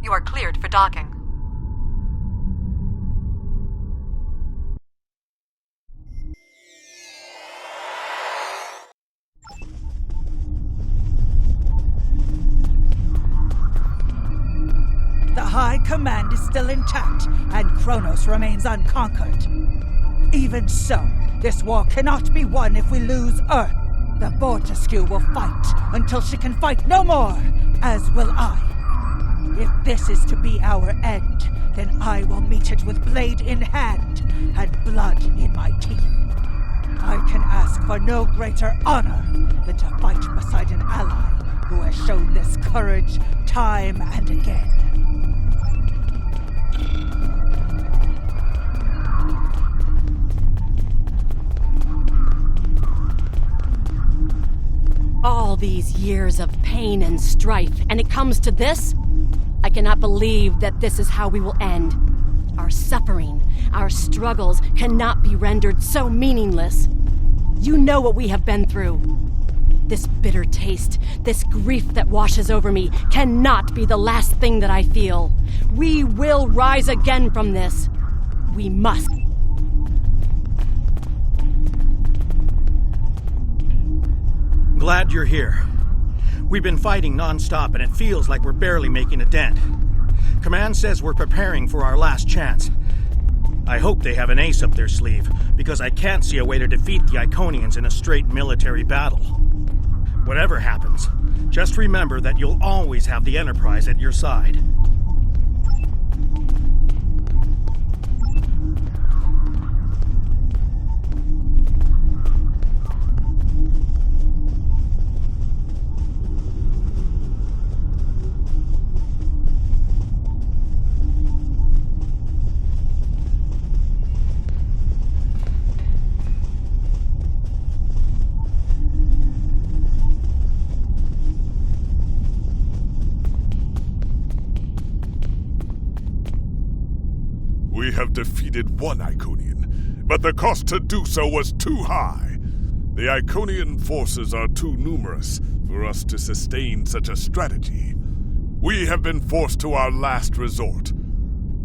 You are cleared for docking. The High Command is still intact, and Kronos remains unconquered. Even so, this war cannot be won if we lose Earth. The Bortesque will fight until she can fight no more, as will I. If this is to be our end, then I will meet it with blade in hand and blood in my teeth. I can ask for no greater honor than to fight beside an ally who has shown this courage time and again. All these years of pain and strife, and it comes to this? I cannot believe that this is how we will end. Our suffering, our struggles cannot be rendered so meaningless. You know what we have been through. This bitter taste, this grief that washes over me, cannot be the last thing that I feel. We will rise again from this. We must. Glad you're here. We've been fighting non-stop and it feels like we're barely making a dent. Command says we're preparing for our last chance. I hope they have an ace up their sleeve, because I can't see a way to defeat the Iconians in a straight military battle. Whatever happens, just remember that you'll always have the Enterprise at your side. We have defeated one Iconian, but the cost to do so was too high. The Iconian forces are too numerous for us to sustain such a strategy. We have been forced to our last resort.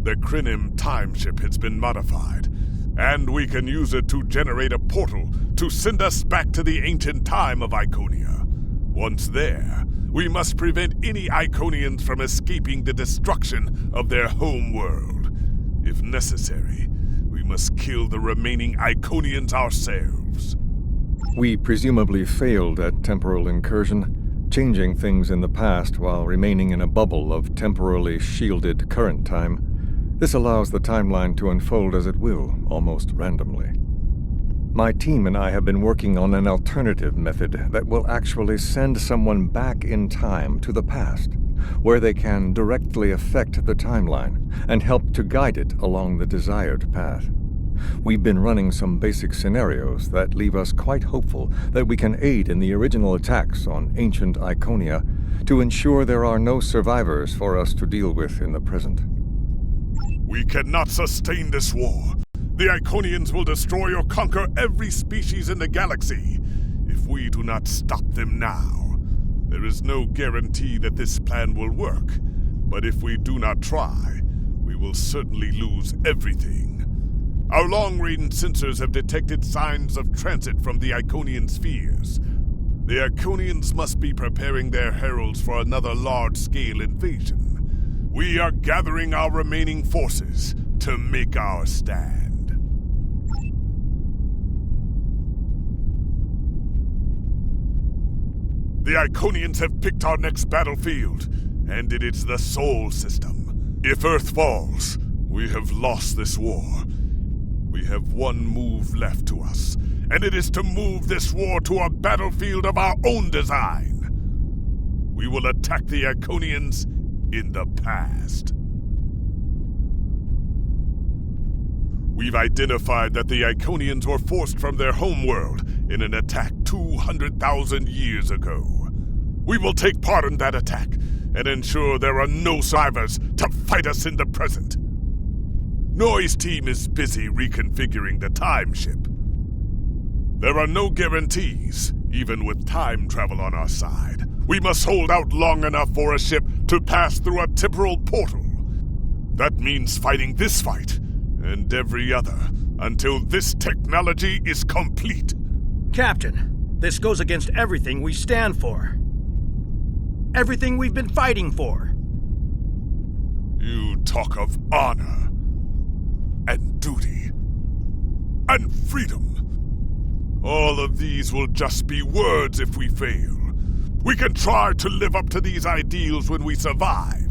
The Krynim timeship has been modified, and we can use it to generate a portal to send us back to the ancient time of Iconia. Once there, we must prevent any Iconians from escaping the destruction of their home world. If necessary, we must kill the remaining Iconians ourselves. We presumably failed at temporal incursion, changing things in the past while remaining in a bubble of temporally shielded current time. This allows the timeline to unfold as it will, almost randomly. My team and I have been working on an alternative method that will actually send someone back in time to the past, where they can directly affect the timeline and help to guide it along the desired path. We've been running some basic scenarios that leave us quite hopeful that we can aid in the original attacks on ancient Iconia to ensure there are no survivors for us to deal with in the present. We cannot sustain this war. The Iconians will destroy or conquer every species in the galaxy if we do not stop them now. There is no guarantee that this plan will work, but if we do not try, we will certainly lose everything. Our long-range sensors have detected signs of transit from the Iconian spheres. The Iconians must be preparing their heralds for another large-scale invasion. We are gathering our remaining forces to make our stand. The Iconians have picked our next battlefield, and it is the Sol System. If Earth falls, we have lost this war. We have one move left to us, and it is to move this war to a battlefield of our own design. We will attack the Iconians in the past. We've identified that the Iconians were forced from their homeworld in an attack 200,000 years ago. We will take part in that attack and ensure there are no survivors to fight us in the present. Noy's team is busy reconfiguring the time ship. There are no guarantees, even with time travel on our side. We must hold out long enough for a ship to pass through a temporal portal. That means fighting this fight and every other until this technology is complete. Captain, this goes against everything we stand for. Everything we've been fighting for. You talk of honor and duty and freedom. All of these will just be words if we fail. We can try to live up to these ideals when we survive.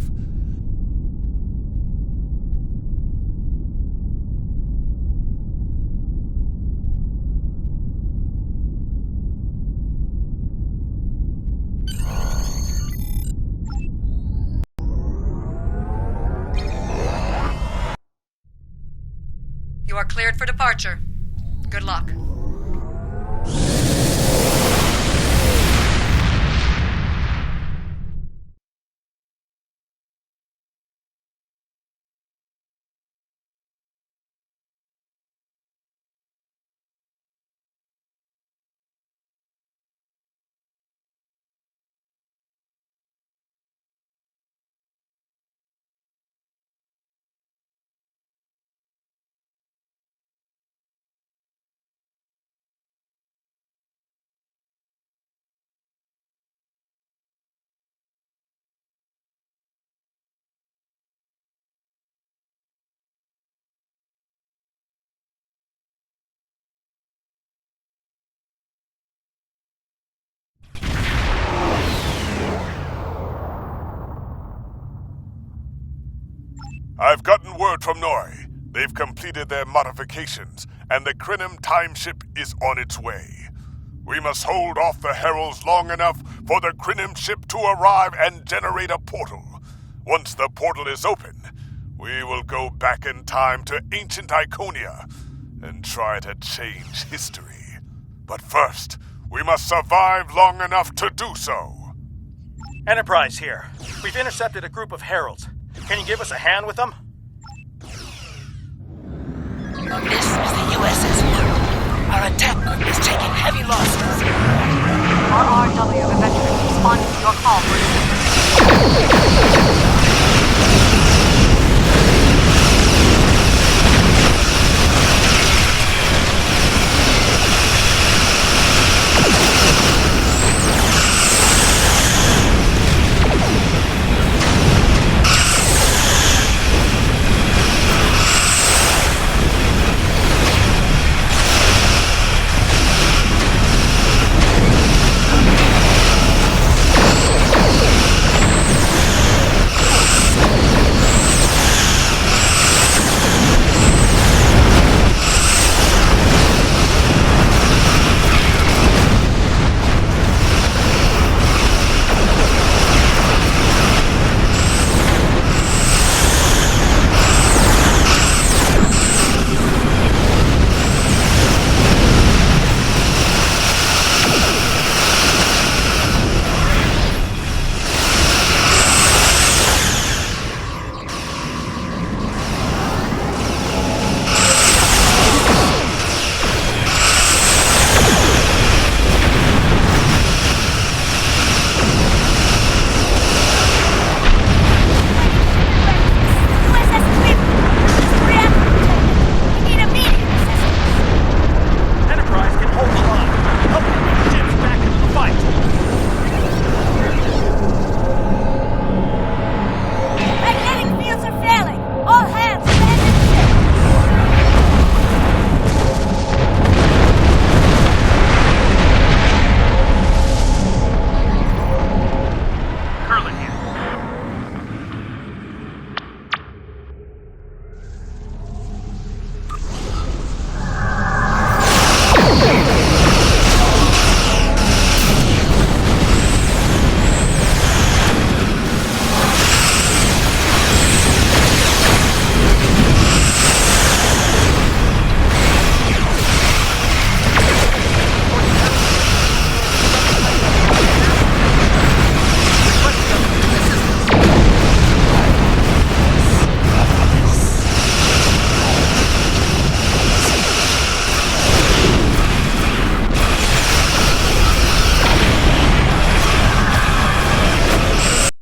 You are cleared for departure. Good luck. I've gotten word from Nori. They've completed their modifications, and the Krenim time ship is on its way. We must hold off the Heralds long enough for the Krenim ship to arrive and generate a portal. Once the portal is open, we will go back in time to ancient Iconia and try to change history. But first, we must survive long enough to do so. Enterprise here. We've intercepted a group of Heralds. Can you give us a hand with them? This is the USS Alert. Our attack group is taking heavy losses. RRW Adventure responding to your call for